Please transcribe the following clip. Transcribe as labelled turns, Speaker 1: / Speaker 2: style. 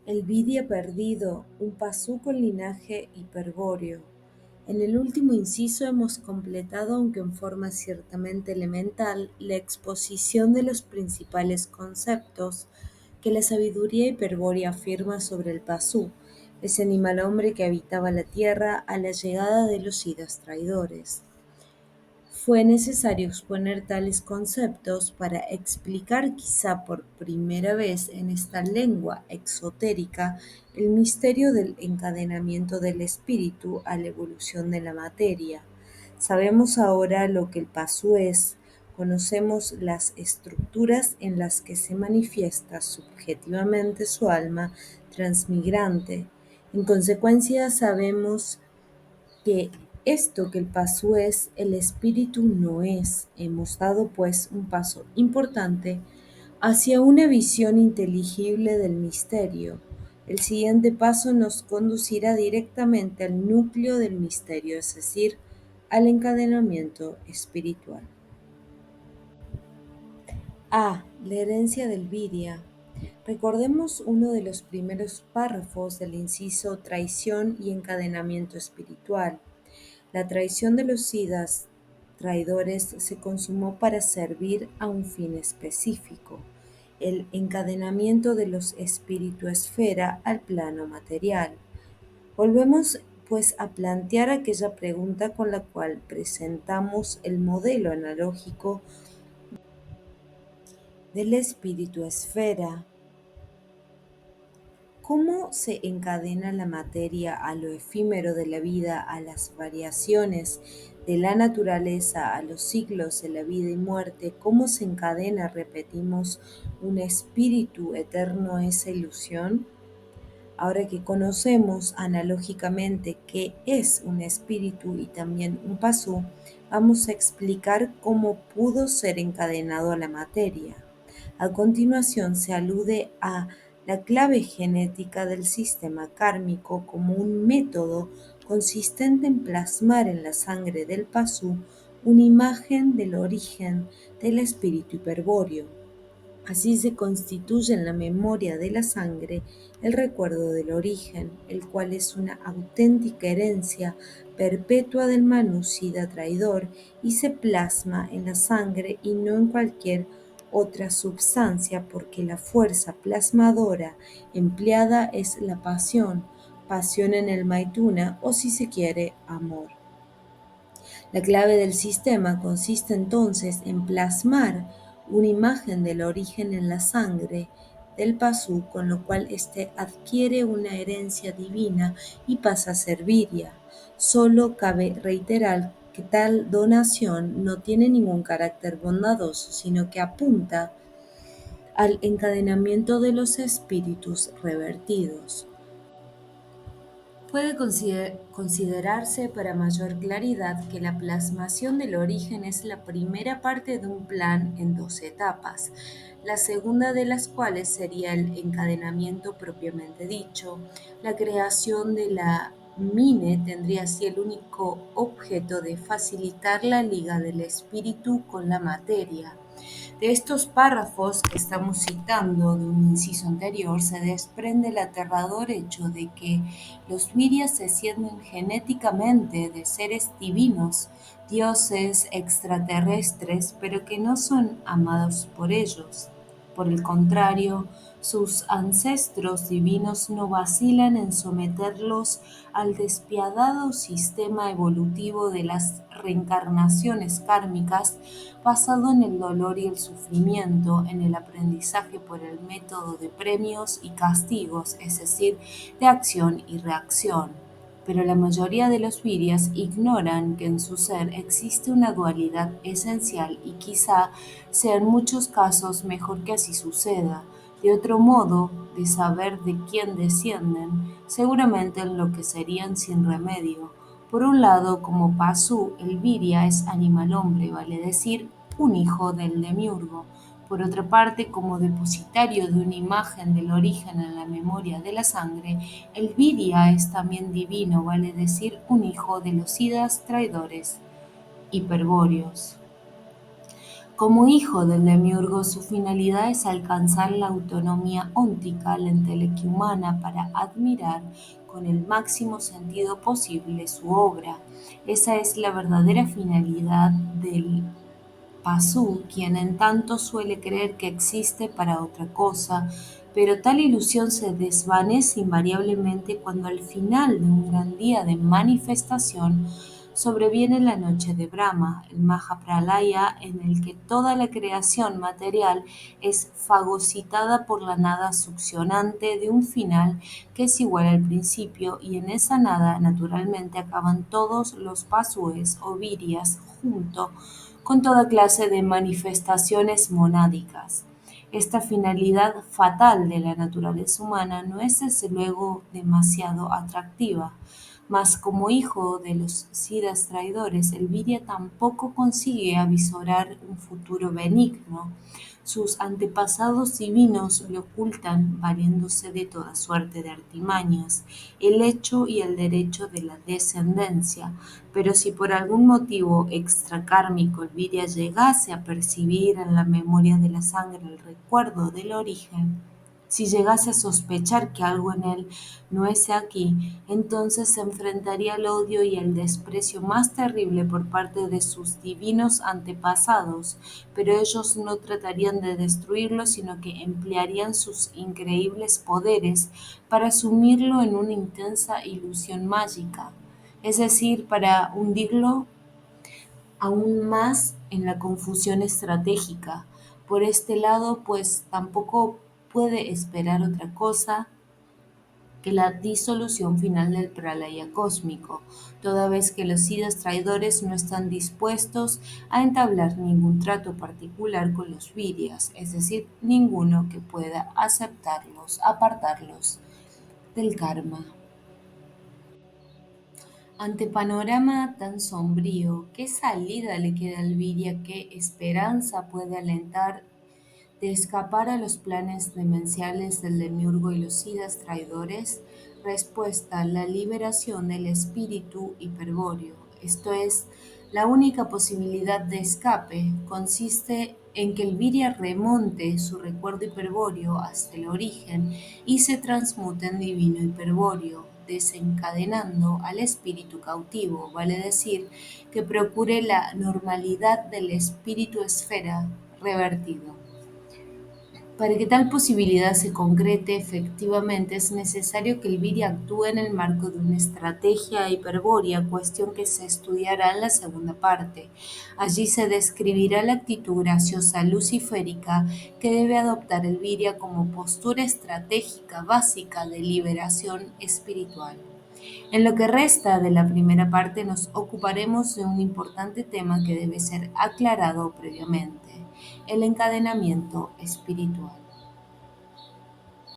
Speaker 1: El Vidia perdido, un pasú con linaje hiperbóreo. En el último inciso hemos completado, aunque en forma ciertamente elemental, la exposición de los principales conceptos que la sabiduría hiperbórea afirma sobre el pasú, ese animal hombre que habitaba la tierra a la llegada de los idas traidores. Fue necesario exponer tales conceptos para explicar quizá por primera vez en esta lengua exotérica el misterio del encadenamiento del espíritu a la evolución de la materia. Sabemos ahora lo que el pasú es, conocemos las estructuras en las que se manifiesta subjetivamente su alma transmigrante. En consecuencia, sabemos que esto que el paso es, el espíritu no es. Hemos dado pues un paso importante hacia una visión inteligible del misterio. El siguiente paso nos conducirá directamente al núcleo del misterio, es decir, al encadenamiento espiritual. A. La herencia del Viria. Recordemos uno de los primeros párrafos del inciso traición y encadenamiento espiritual. La traición de los sidas traidores se consumó para servir a un fin específico, el encadenamiento de los espíritu esfera al plano material. Volvemos pues a plantear aquella pregunta con la cual presentamos el modelo analógico del espíritu esfera. ¿Cómo se encadena la materia a lo efímero de la vida, a las variaciones de la naturaleza, a los ciclos de la vida y muerte? ¿Cómo se encadena, repetimos, un espíritu eterno a esa ilusión? Ahora que conocemos analógicamente qué es un espíritu y también un pasú, vamos a explicar cómo pudo ser encadenado a la materia. A continuación se alude a la clave genética del sistema kármico como un método consistente en plasmar en la sangre del pasú una imagen del origen del espíritu hiperbóreo. Así se constituye en la memoria de la sangre el recuerdo del origen, el cual es una auténtica herencia perpetua del manucida traidor y se plasma en la sangre y no en cualquier otra substancia, porque la fuerza plasmadora empleada es la pasión, pasión en el maituna o, si se quiere, amor. La clave del sistema consiste entonces en plasmar una imagen del origen en la sangre del pasú, con lo cual éste adquiere una herencia divina y pasa a ser viria. Solo cabe reiterar que tal donación no tiene ningún carácter bondadoso, sino que apunta al encadenamiento de los espíritus revertidos. Puede considerarse para mayor claridad que la plasmación del origen es la primera parte de un plan en dos etapas, la segunda de las cuales sería el encadenamiento propiamente dicho. La creación de la mine tendría así el único objeto de facilitar la liga del espíritu con la materia. De estos párrafos que estamos citando de un inciso anterior se desprende el aterrador hecho de que los virias descienden genéticamente de seres divinos, dioses extraterrestres, pero que no son amados por ellos. Por el contrario, sus ancestros divinos no vacilan en someterlos al despiadado sistema evolutivo de las reencarnaciones kármicas basado en el dolor y el sufrimiento, en el aprendizaje por el método de premios y castigos, es decir, de acción y reacción. Pero la mayoría de los virias ignoran que en su ser existe una dualidad esencial y quizá sea en muchos casos mejor que así suceda. De otro modo, de saber de quién descienden, seguramente enloquecerían sin remedio. Por un lado, como Pasú, el viria es animal hombre, vale decir, un hijo del demiurgo. Por otra parte, como depositario de una imagen del origen en la memoria de la sangre, el viria es también divino, vale decir, un hijo de los idas traidores hiperbóreos. Como hijo del demiurgo, su finalidad es alcanzar la autonomía óntica, la entelequia humana, para admirar con el máximo sentido posible su obra. Esa es la verdadera finalidad del Pasú, quien en tanto suele creer que existe para otra cosa, pero tal ilusión se desvanece invariablemente cuando al final de un gran día de manifestación sobreviene la noche de Brahma, el Mahapralaya, en el que toda la creación material es fagocitada por la nada succionante de un final que es igual al principio, y en esa nada naturalmente acaban todos los pasúes o virias junto con toda clase de manifestaciones monádicas. Esta finalidad fatal de la naturaleza humana no es desde luego demasiado atractiva, mas como hijo de los Siddhas traidores, el Virya tampoco consigue avisorar un futuro benigno. Sus antepasados divinos le ocultan, valiéndose de toda suerte de artimañas, el hecho y el derecho de la descendencia, pero si por algún motivo extracármico el Virya llegase a percibir en la memoria de la sangre el recuerdo del origen, si llegase a sospechar que algo en él no es aquí, entonces se enfrentaría al odio y al desprecio más terrible por parte de sus divinos antepasados, pero ellos no tratarían de destruirlo, sino que emplearían sus increíbles poderes para sumirlo en una intensa ilusión mágica, es decir, para hundirlo aún más en la confusión estratégica. Por este lado, pues tampoco puede esperar otra cosa que la disolución final del pralaya cósmico, toda vez que los siddhas traidores no están dispuestos a entablar ningún trato particular con los viryas, es decir, ninguno que pueda aceptarlos, apartarlos del karma. Ante panorama tan sombrío, ¿qué salida le queda al Virya? ¿Qué esperanza puede alentar de escapar a los planes demenciales del demiurgo y los siddhas traidores? Respuesta: la liberación del espíritu hiperbóreo. Esto es, la única posibilidad de escape consiste en que el Virya remonte su recuerdo hiperbóreo hasta el origen y se transmute en divino hiperbóreo, desencadenando al espíritu cautivo, vale decir, que procure la normalidad del espíritu esfera revertido. Para que tal posibilidad se concrete efectivamente es necesario que el Virya actúe en el marco de una estrategia hiperbórea, cuestión que se estudiará en la segunda parte. Allí se describirá la actitud graciosa luciférica que debe adoptar el Virya como postura estratégica básica de liberación espiritual. En lo que resta de la primera parte nos ocuparemos de un importante tema que debe ser aclarado previamente: el encadenamiento espiritual.